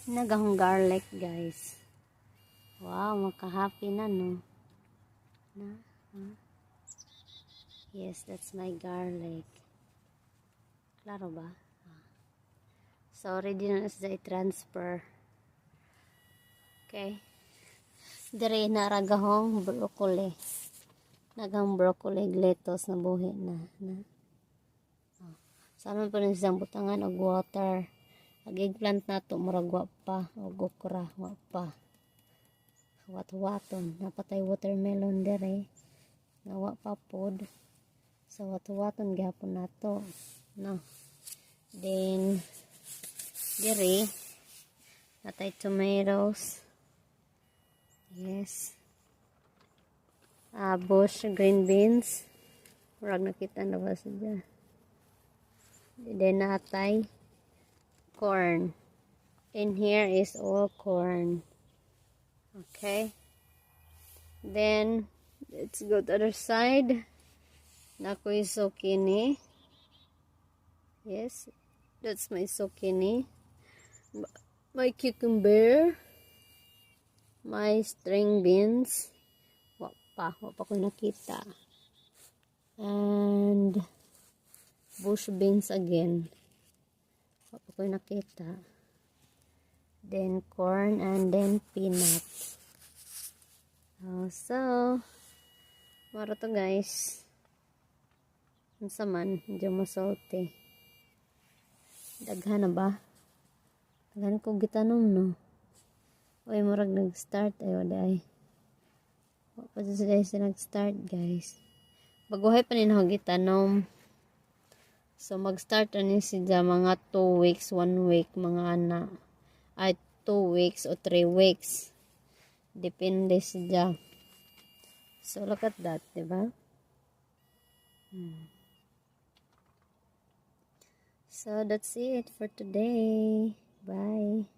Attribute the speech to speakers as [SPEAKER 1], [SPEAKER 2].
[SPEAKER 1] Nagahong garlic, guys. Wow, makahappy na, no? Na? Huh? Yes, that's my garlic. Klaro ba? So, ready na sa i-transfer. Okay. Dire naragahong broccoli. Nagang broccoli, lettuce na buhi na. Sama pa rin siyang butangan og water. Ang eggplant na to murag pa og okra wa pa. Wat-waton, napatay watermelon dire. Nga wa pa pod. So wat-waton gihapon nato. No. Then dire natay tomatoes. Yes. Bush green beans. Murag nakita na ba siya? Then natay corn. In here is all corn. Okay. Then let's go to the other side. Nakoy zucchini. Yes, that's my zucchini. My cucumber. My string beans. Wapa ko nakita. And bush beans again. Wapa ko nakita. Then corn and then peanuts. So, maro to guys. Unsa man, medyo masalty. Daghan na ba? Daghan ko gitanom no. Oy, murag nag-start ayo day. Wa pa sila nag-start guys. Baguhay pa nino gitanom. So mag-start ani siya mga 2 weeks, 1 week mga ana. Ay 2 weeks o 3 weeks. Depende siya. So look at that, diba? So that's it for today. Bye.